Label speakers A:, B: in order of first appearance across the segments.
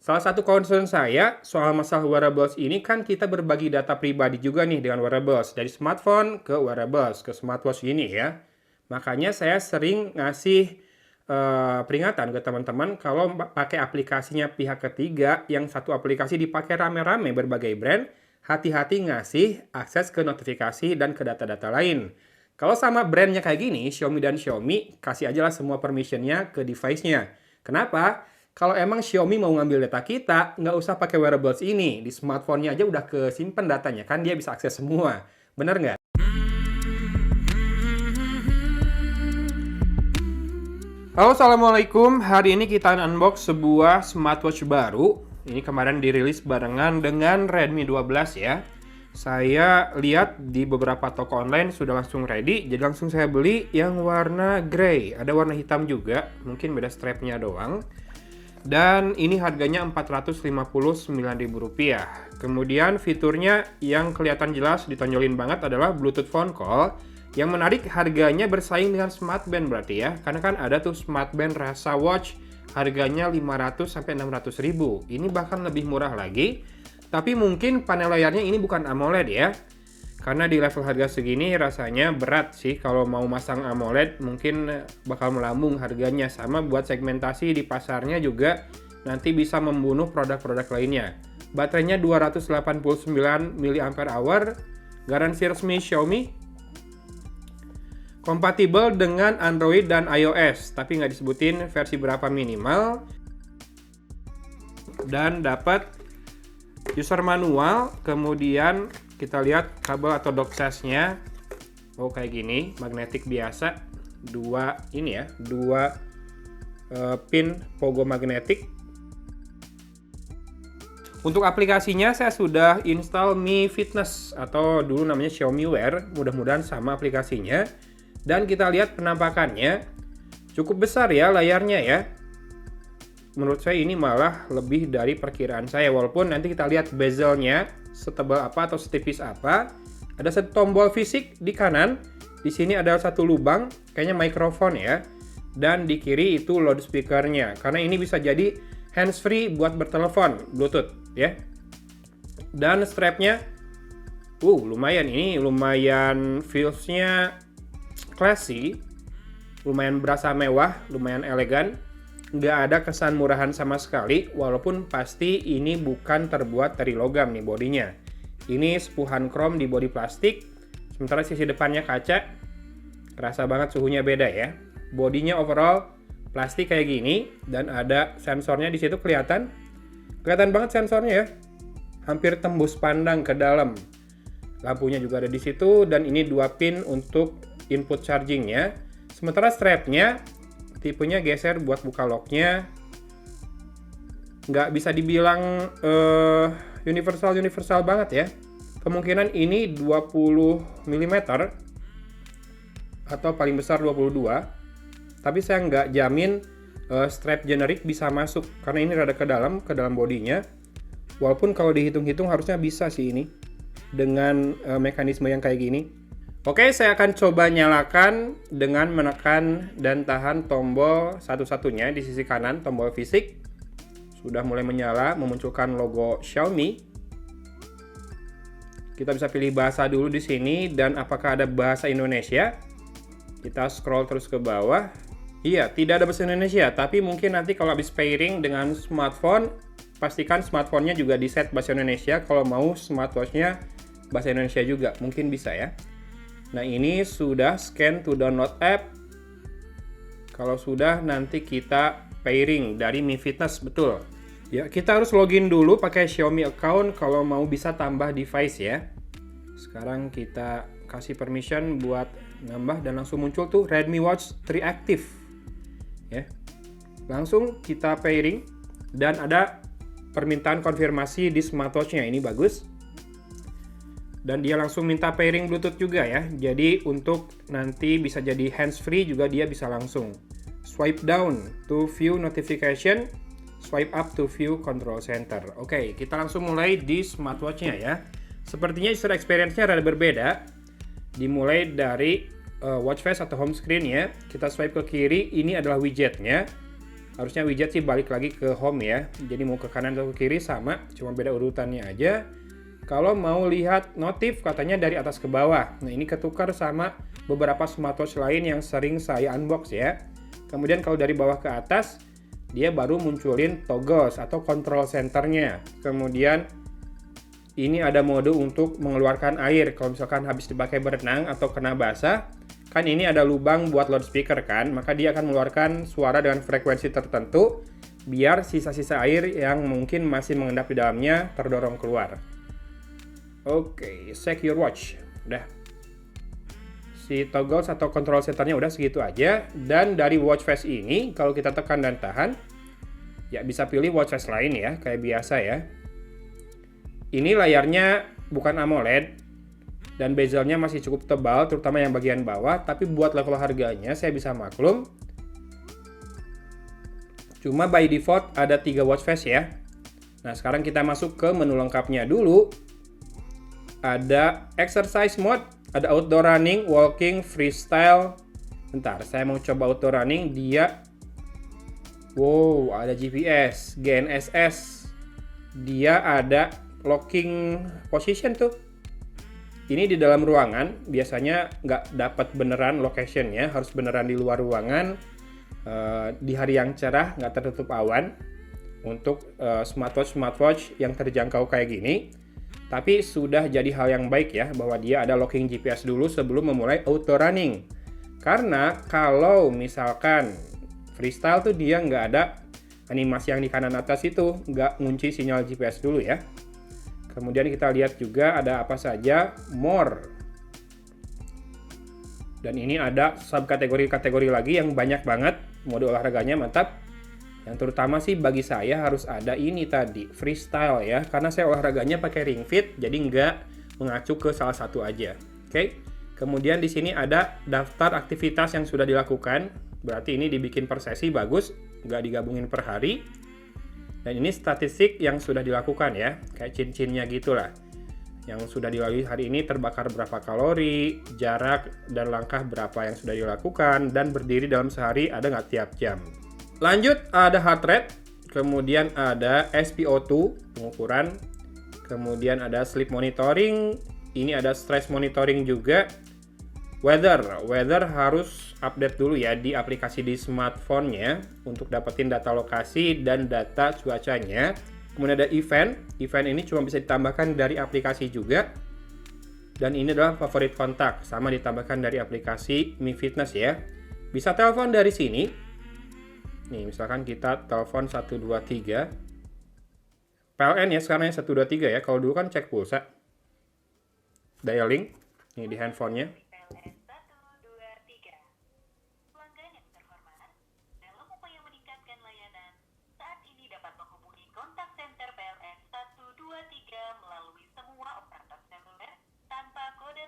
A: Salah satu concern saya soal masalah wearables ini kan kita berbagi data pribadi juga nih dengan wearables. Dari smartphone ke wearables, ke smartwatch ini ya. Makanya saya sering ngasih peringatan ke teman-teman kalau pakai aplikasinya pihak ketiga, yang satu aplikasi dipakai rame-rame berbagai brand, hati-hati ngasih akses ke notifikasi dan ke data-data lain. Kalau sama brandnya kayak gini, Xiaomi dan Xiaomi, kasih aja lah semua permissionnya ke device-nya. Kenapa? Kalau emang Xiaomi mau ngambil data kita, nggak usah pakai wearables ini. Di smartphone-nya aja udah kesimpan datanya, kan dia bisa akses semua. Bener nggak? Halo, Assalamualaikum. Hari ini kita unbox sebuah smartwatch baru. Ini kemarin dirilis barengan dengan Redmi 12 ya. Saya lihat di beberapa toko online sudah langsung ready, jadi langsung saya beli yang warna grey. Ada warna hitam juga, mungkin beda strapnya doang. Dan ini harganya Rp459.000. Kemudian fiturnya yang kelihatan jelas ditonjolin banget adalah Bluetooth phone call. Yang menarik, harganya bersaing dengan smartband berarti ya. Karena kan ada tuh smartband rasa watch harganya 500 sampai 600 ribu. Ini bahkan lebih murah lagi. Tapi mungkin panel layarnya ini bukan AMOLED ya. Karena di level harga segini rasanya berat sih kalau mau masang AMOLED, mungkin bakal melambung harganya. Sama buat segmentasi di pasarnya juga nanti bisa membunuh produk-produk lainnya. Baterainya 289 mAh, garansi resmi Xiaomi. Kompatibel dengan Android dan iOS, tapi nggak disebutin versi berapa minimal. Dan dapat user manual, kemudian kita lihat kabel atau dock size-nya. Oh, kayak gini, magnetik biasa. Dua pin pogo magnetik. Untuk aplikasinya saya sudah install Mi Fitness atau dulu namanya Xiaomi Wear. Mudah-mudahan sama aplikasinya. Dan kita lihat penampakannya, cukup besar ya layarnya ya. Menurut saya ini malah lebih dari perkiraan saya. Walaupun nanti kita lihat bezelnya setebal apa atau setipis apa. Ada satu tombol fisik di kanan. Di sini ada satu lubang, kayaknya mikrofon ya. Dan di kiri itu loudspeakernya. Karena ini bisa jadi handsfree buat bertelepon, Bluetooth ya. Dan strapnya, lumayan ini, lumayan feels-nya classy, lumayan berasa mewah, lumayan elegan. Nggak ada kesan murahan sama sekali, walaupun pasti ini bukan terbuat dari logam nih bodinya. Ini sepuhan krom di bodi plastik, sementara sisi depannya kaca. Kerasa banget suhunya beda ya. Bodinya overall plastik kayak gini, dan ada sensornya di situ kelihatan. Kelihatan banget sensornya ya. Hampir tembus pandang ke dalam. Lampunya juga ada di situ, dan ini 2 pin untuk input chargingnya. Sementara strapnya tipenya geser buat buka locknya. Nggak bisa dibilang universal banget ya. Kemungkinan ini 20 mm atau paling besar 22. Tapi saya nggak jamin strap generik bisa masuk karena ini rada ke dalam bodinya. Walaupun kalau dihitung-hitung harusnya bisa sih ini dengan mekanisme yang kayak gini. Oke, saya akan coba nyalakan dengan menekan dan tahan tombol satu-satunya di sisi kanan, tombol fisik. Sudah mulai menyala, memunculkan logo Xiaomi. Kita bisa pilih bahasa dulu di sini, dan apakah ada bahasa Indonesia. Kita scroll terus ke bawah. Iya, tidak ada bahasa Indonesia, tapi mungkin nanti kalau habis pairing dengan smartphone, pastikan smartphone-nya juga di set bahasa Indonesia. Kalau mau smartwatch-nya bahasa Indonesia juga, mungkin bisa ya. Nah, ini sudah scan to download app. Kalau sudah, nanti kita pairing dari Mi Fitness, betul. Ya, kita harus login dulu pakai Xiaomi account kalau mau bisa tambah device ya. Sekarang kita kasih permission buat nambah dan langsung muncul tuh Redmi Watch 3 Active. Ya. Langsung kita pairing dan ada permintaan konfirmasi di smartwatch-nya. Ini bagus. Dan dia langsung minta pairing Bluetooth juga ya. Jadi untuk nanti bisa jadi hands-free juga dia bisa langsung. Swipe down to view notification, swipe up to view control center. Oke, kita langsung mulai di smartwatch-nya ya. Sepertinya user experience-nya rada berbeda. Dimulai dari watch face atau home screen ya. Kita swipe ke kiri, ini adalah widgetnya. Harusnya widget sih balik lagi ke home ya. Jadi mau ke kanan atau ke kiri sama, cuma beda urutannya aja. Kalau mau lihat notif katanya dari atas ke bawah. Nah, ini ketukar sama beberapa smartwatch lain yang sering saya unbox ya. Kemudian kalau dari bawah ke atas, dia baru munculin toggles atau control centernya. Kemudian ini ada mode untuk mengeluarkan air. Kalau misalkan habis dipakai berenang atau kena basah, kan ini ada lubang buat loudspeaker kan, maka dia akan mengeluarkan suara dengan frekuensi tertentu biar sisa-sisa air yang mungkin masih mengendap di dalamnya terdorong keluar. Oke, secure watch. Udah. Si toggles atau control centernya udah segitu aja. Dan dari watch face ini, kalau kita tekan dan tahan, ya bisa pilih watch face lain ya, kayak biasa ya. Ini layarnya bukan AMOLED, dan bezelnya masih cukup tebal, terutama yang bagian bawah. Tapi buat level harganya, saya bisa maklum. Cuma by default ada 3 watch face ya. Nah, sekarang kita masuk ke menu lengkapnya dulu. Ada exercise mode, ada outdoor running, walking, freestyle. Bentar, saya mau coba outdoor running. Wow, ada GPS, GNSS. Dia ada locking position tuh. Ini di dalam ruangan, biasanya nggak dapat beneran locationnya, harus beneran di luar ruangan, di hari yang cerah, nggak tertutup awan. Untuk smartwatch yang terjangkau kayak gini. Tapi sudah jadi hal yang baik ya, bahwa dia ada locking GPS dulu sebelum memulai auto running. Karena kalau misalkan freestyle tuh dia nggak ada animasi yang di kanan atas itu, nggak ngunci sinyal GPS dulu ya. Kemudian kita lihat juga ada apa saja, more. Dan ini ada subkategori-kategori lagi yang banyak banget, mode olahraganya mantap. Yang terutama sih bagi saya harus ada ini tadi, freestyle ya. Karena saya olahraganya pakai Ring Fit, jadi nggak mengacu ke salah satu aja. Oke. Kemudian di sini ada daftar aktivitas yang sudah dilakukan. Berarti ini dibikin per sesi, bagus. Nggak digabungin per hari. Dan ini statistik yang sudah dilakukan ya. Kayak cincin-cinnya gitulah. Yang sudah dilalui hari ini terbakar berapa kalori, jarak dan langkah berapa yang sudah dilakukan, dan berdiri dalam sehari ada nggak tiap jam. Lanjut, ada heart rate, kemudian ada SpO2, pengukuran, kemudian ada sleep monitoring, ini ada stress monitoring juga, weather harus update dulu ya di aplikasi di smartphone-nya untuk dapetin data lokasi dan data cuacanya. Kemudian ada event ini cuma bisa ditambahkan dari aplikasi juga, dan ini adalah favorit kontak, sama ditambahkan dari aplikasi Mi Fitness ya. Bisa telepon dari sini. Nih, misalkan kita telepon 123. PLN ya, sekarang yang 123 ya. Kalau dulu kan cek pulsa. Dialing. Nih di handphonenya.
B: PLN 123. Pelanggan yang terhormat, dalam upaya meningkatkan layanan, saat ini dapat menghubungi kontak center PLN 123 melalui semua operator seluler tanpa kode.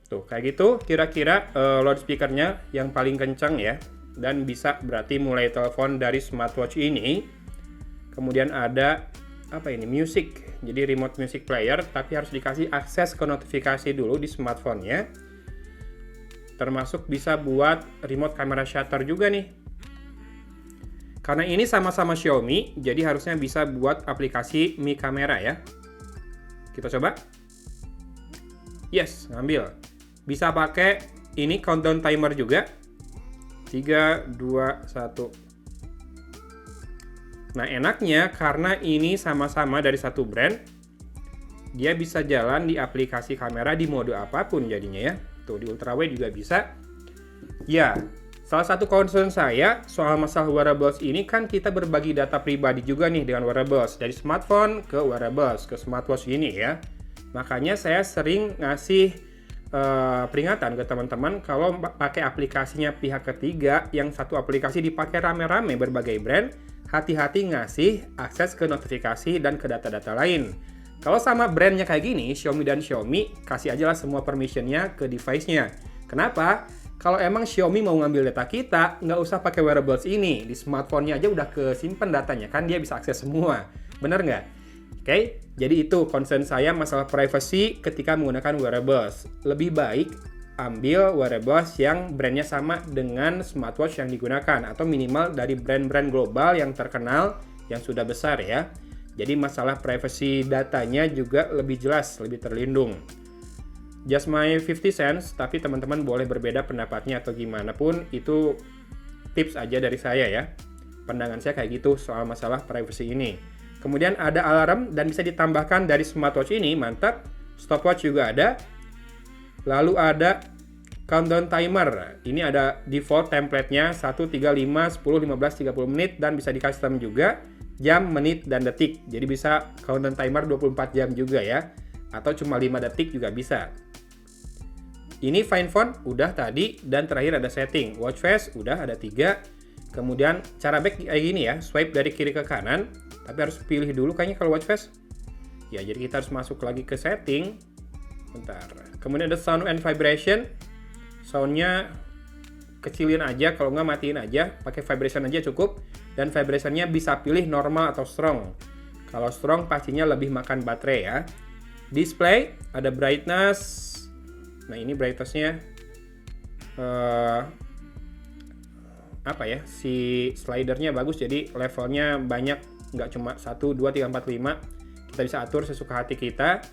A: Tuh, kayak gitu kira-kira loudspeakernya yang paling kencang ya. Dan bisa berarti mulai telepon dari smartwatch ini. Kemudian ada apa ini, music, jadi remote music player, tapi harus dikasih akses ke notifikasi dulu di smartphone-nya. Termasuk bisa buat remote camera shutter juga nih. Karena ini sama-sama Xiaomi, jadi harusnya bisa buat aplikasi Mi Camera ya. Kita coba. Yes, ngambil. Bisa pakai ini countdown timer juga. 3, 2, 1. Nah, enaknya karena ini sama-sama dari satu brand, dia bisa jalan di aplikasi kamera di mode apapun jadinya ya. Tuh, di ultrawide juga bisa. Ya, salah satu concern saya soal masalah wearables ini kan kita berbagi data pribadi juga nih dengan wearables. Dari smartphone ke wearables, ke smartwatch ini ya. Makanya saya sering ngasih peringatan ke teman-teman kalau pakai aplikasinya pihak ketiga yang satu aplikasi dipakai rame-rame berbagai brand, hati-hati ngasih akses ke notifikasi dan ke data-data lain. Kalau sama brandnya kayak gini, Xiaomi dan Xiaomi, kasih aja lah semua permissionnya ke device-nya. Kenapa? Kalau emang Xiaomi mau ngambil data kita, nggak usah pakai wearables ini. Di smartphone-nya aja udah kesimpan datanya, kan dia bisa akses semua. Bener nggak? Oke, jadi itu concern saya masalah privacy ketika menggunakan wearables. Lebih baik ambil wearables yang brandnya sama dengan smartwatch yang digunakan atau minimal dari brand-brand global yang terkenal yang sudah besar ya. Jadi masalah privacy datanya juga lebih jelas, lebih terlindung. Just my 50 cents, tapi teman-teman boleh berbeda pendapatnya atau gimana pun, itu tips aja dari saya ya. Pandangan saya kayak gitu soal masalah privacy ini. Kemudian ada alarm dan bisa ditambahkan dari smartwatch ini, mantap. Stopwatch juga ada. Lalu ada countdown timer. Ini ada default template-nya 1, 3, 5, 10, 15, 30 menit dan bisa di custom juga jam, menit, dan detik. Jadi bisa countdown timer 24 jam juga ya. Atau cuma 5 detik juga bisa. Ini find phone udah tadi, dan terakhir ada setting. Watch face udah ada 3. Kemudian cara back kayak gini ya, swipe dari kiri ke kanan, tapi harus pilih dulu kayaknya kalau watch face. Ya, jadi kita harus masuk lagi ke setting. Bentar. Kemudian ada sound and vibration. Soundnya kecilin aja, kalau nggak matiin aja, pakai vibration aja cukup. Dan vibrationnya bisa pilih normal atau strong. Kalau strong pastinya lebih makan baterai ya. Display, ada brightness. Nah, ini brightness-nya apa ya? Si slidernya bagus, jadi levelnya banyak, nggak cuma 1, 2, 3, 4, 5. Kita bisa atur sesuka hati kita.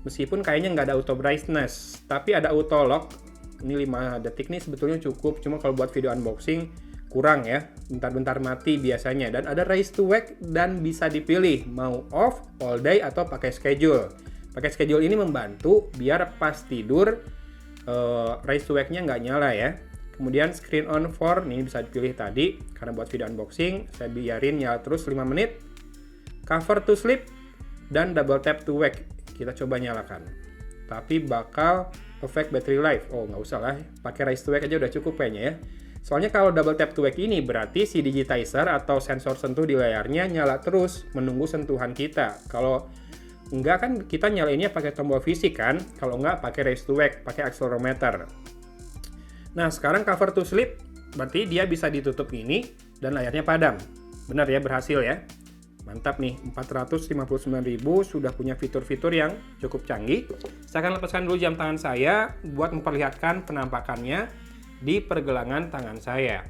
A: Meskipun kayaknya nggak ada auto brightness, tapi ada auto lock. Ini 5 detik nih sebetulnya cukup, cuma kalau buat video unboxing kurang ya, bentar-bentar mati biasanya. Dan ada raise to wake dan bisa dipilih mau off, all day, atau pakai schedule. Pakai schedule ini membantu biar pas tidur raise to wake-nya nggak nyala ya. Kemudian screen on for, ini bisa dipilih tadi, karena buat video unboxing saya biarin nyala terus 5 menit. Cover to sleep dan double tap to wake. Kita coba nyalakan, tapi bakal affect battery life. Oh, nggak usah lah, pakai raise to wake aja udah cukup kayaknya ya. Soalnya kalau double tap to wake ini berarti si digitizer atau sensor sentuh di layarnya nyala terus menunggu sentuhan kita. Kalau enggak kan kita nyalainnya pakai tombol fisik kan, kalau enggak pakai raise to wake, pakai accelerometer. Nah, sekarang cover to sleep berarti dia bisa ditutup ini dan layarnya padam. Benar ya, berhasil ya. Mantap nih, 459.000 sudah punya fitur-fitur yang cukup canggih. Saya akan lepaskan dulu jam tangan saya buat memperlihatkan penampakannya di pergelangan tangan saya.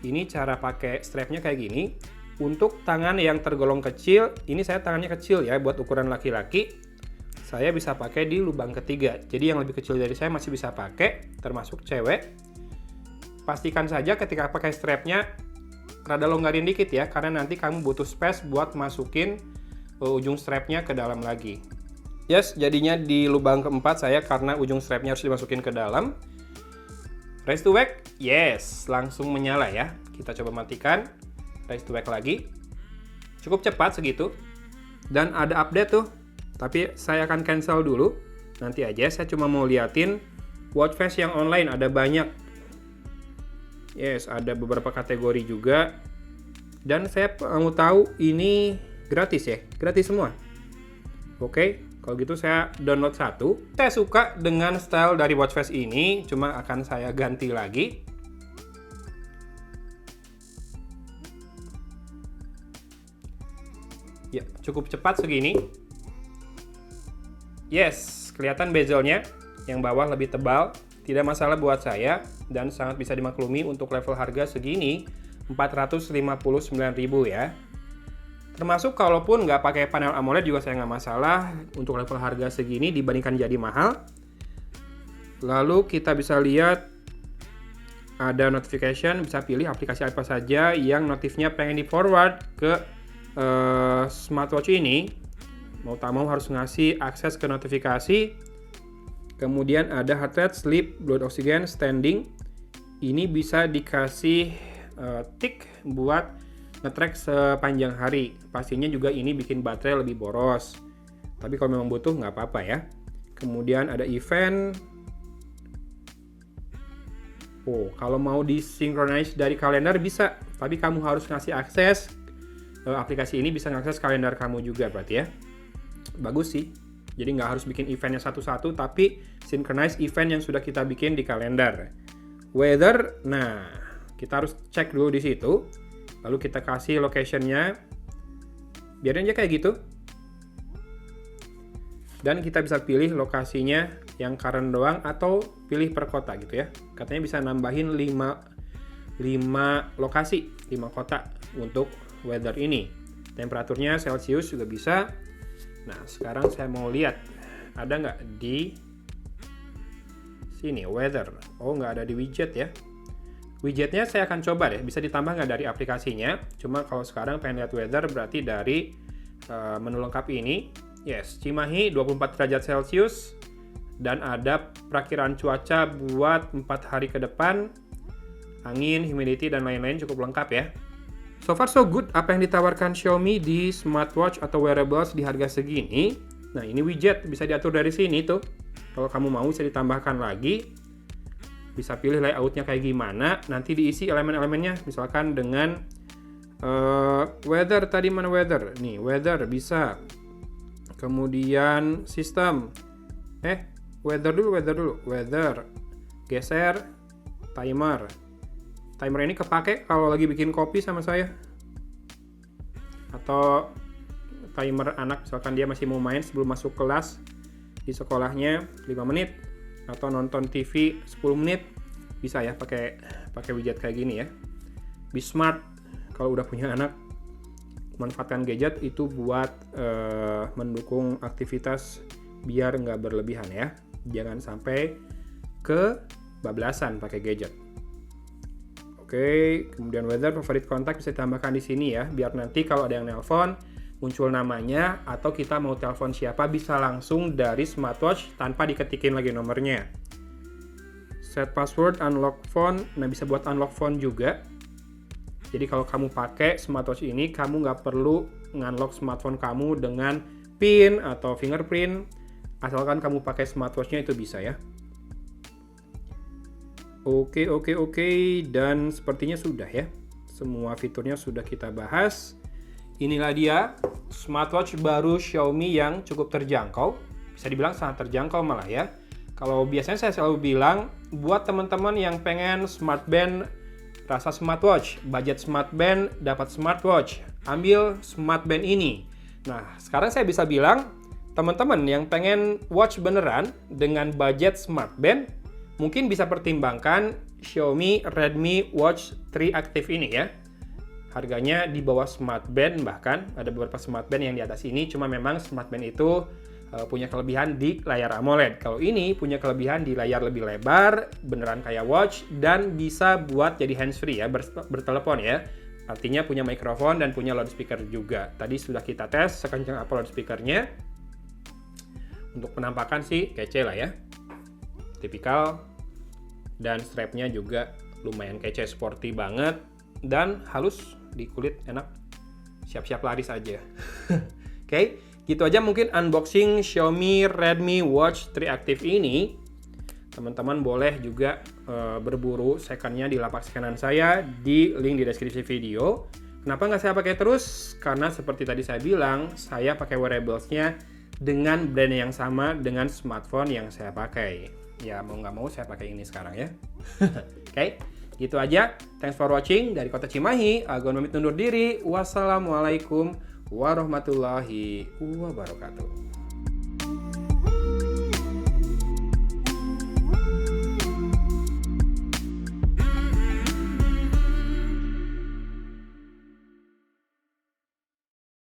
A: Ini cara pakai strapnya kayak gini. Untuk tangan yang tergolong kecil, ini saya tangannya kecil ya, buat ukuran laki-laki. Saya bisa pakai di lubang ketiga. Jadi yang lebih kecil dari saya masih bisa pakai, termasuk cewek. Pastikan saja ketika pakai strapnya rada longgarin dikit ya, karena nanti kamu butuh space buat masukin ujung strapnya ke dalam lagi. Yes, jadinya di lubang keempat saya karena ujung strapnya harus dimasukin ke dalam. Raise to wake, yes, langsung menyala ya. Kita coba matikan, raise to wake lagi. Cukup cepat segitu. Dan ada update tuh, tapi saya akan cancel dulu. Nanti aja, saya cuma mau liatin watch face yang online, ada banyak. Yes, ada beberapa kategori juga. Dan saya mau tahu ini gratis ya, gratis semua. Oke, kalau gitu saya download satu. Saya suka dengan style dari watch face ini, cuma akan saya ganti lagi. Ya, cukup cepat segini. Yes, kelihatan bezelnya, yang bawah lebih tebal. Tidak masalah buat saya dan sangat bisa dimaklumi untuk level harga segini, 459.000 ya. Termasuk kalaupun nggak pakai panel AMOLED juga saya nggak masalah untuk level harga segini dibandingkan jadi mahal. Lalu kita bisa lihat ada notification, bisa pilih aplikasi apa saja yang notifnya pengen di forward ke smartwatch ini. Mau tak mau harus ngasih akses ke notifikasi. Kemudian ada heart rate, sleep, blood oxygen, standing. Ini bisa dikasih tick buat nge-track sepanjang hari. Pastinya juga ini bikin baterai lebih boros. Tapi kalau memang butuh nggak apa-apa ya. Kemudian ada event. Oh, kalau mau disynchronize dari kalender bisa. Tapi kamu harus ngasih akses. Aplikasi ini bisa ngakses kalender kamu juga berarti ya. Bagus sih. Jadi nggak harus bikin eventnya satu-satu, tapi synchronize event yang sudah kita bikin di kalender. Weather, nah kita harus cek dulu di situ. Lalu kita kasih location-nya. Biarin aja kayak gitu. Dan kita bisa pilih lokasinya yang current doang atau pilih per kota gitu ya. Katanya bisa nambahin 5 lokasi, 5 kota untuk weather ini. Temperaturnya Celsius juga bisa. Nah, sekarang saya mau lihat ada nggak di sini weather. Oh, nggak ada di widget ya. Widgetnya saya akan coba deh, bisa ditambah nggak dari aplikasinya. Cuma kalau sekarang pengen lihat weather berarti dari menu lengkap ini. Yes, Cimahi 24 derajat Celcius dan ada perakiran cuaca buat 4 hari ke depan. Angin, humidity, dan lain-lain cukup lengkap ya. So far so good apa yang ditawarkan Xiaomi di smartwatch atau wearables di harga segini. Nah, ini widget bisa diatur dari sini tuh. Kalau kamu mau bisa ditambahkan lagi. Bisa pilih layoutnya kayak gimana. Nanti diisi elemen-elemennya. Misalkan dengan weather, tadi mana weather? Nih, weather bisa. Kemudian sistem. Weather dulu. Weather. Geser. Timer. Timer ini kepake kalau lagi bikin kopi sama saya. Atau timer anak, misalkan dia masih mau main sebelum masuk kelas di sekolahnya 5 menit. Atau nonton TV 10 menit. Bisa ya pakai widget kayak gini ya. Be smart kalau udah punya anak. Manfaatkan gadget itu buat mendukung aktivitas biar nggak berlebihan ya. Jangan sampai kebablasan pakai gadget. Oke, kemudian weather, favorit kontak bisa ditambahkan di sini ya, biar nanti kalau ada yang nelpon muncul namanya atau kita mau telepon siapa bisa langsung dari smartwatch tanpa diketikin lagi nomornya. Set password, unlock phone, nah bisa buat unlock phone juga. Jadi kalau kamu pakai smartwatch ini, kamu nggak perlu ngunlock smartphone kamu dengan PIN atau fingerprint, asalkan kamu pakai smartwatchnya itu bisa ya. Oke, dan sepertinya sudah ya. Semua fiturnya sudah kita bahas. Inilah dia smartwatch baru Xiaomi yang cukup terjangkau. Bisa dibilang sangat terjangkau malah ya. Kalau biasanya saya selalu bilang, buat teman-teman yang pengen smart band rasa smartwatch, budget smart band dapat smartwatch, ambil smart band ini. Nah, sekarang saya bisa bilang, teman-teman yang pengen watch beneran dengan budget smart band, mungkin bisa pertimbangkan Xiaomi Redmi Watch 3 Active ini ya. Harganya di bawah smart band, bahkan ada beberapa smart band yang di atas ini, cuma memang smart band itu punya kelebihan di layar AMOLED. Kalau ini punya kelebihan di layar lebih lebar, beneran kayak watch, dan bisa buat jadi handsfree ya, bertelepon ya. Artinya punya mikrofon dan punya loudspeaker juga. Tadi sudah kita tes sekencang apa loudspeakernya. Untuk penampakan sih kece lah ya. Tipikal, dan strapnya juga lumayan kece, sporty banget, dan halus di kulit, enak, siap-siap laris aja. Oke, gitu aja mungkin unboxing Xiaomi Redmi Watch 3 Active ini. Teman-teman boleh juga berburu secondnya di lapak scanan saya, di link di deskripsi video. Kenapa nggak saya pakai terus? Karena seperti tadi saya bilang, saya pakai wearables-nya dengan brand yang sama dengan smartphone yang saya pakai. Ya mau nggak mau saya pakai ini sekarang ya. Oke, gitu aja. Thanks for watching dari Kota Cimahi. Agon pamit undur diri. Wassalamualaikum warahmatullahi wabarakatuh.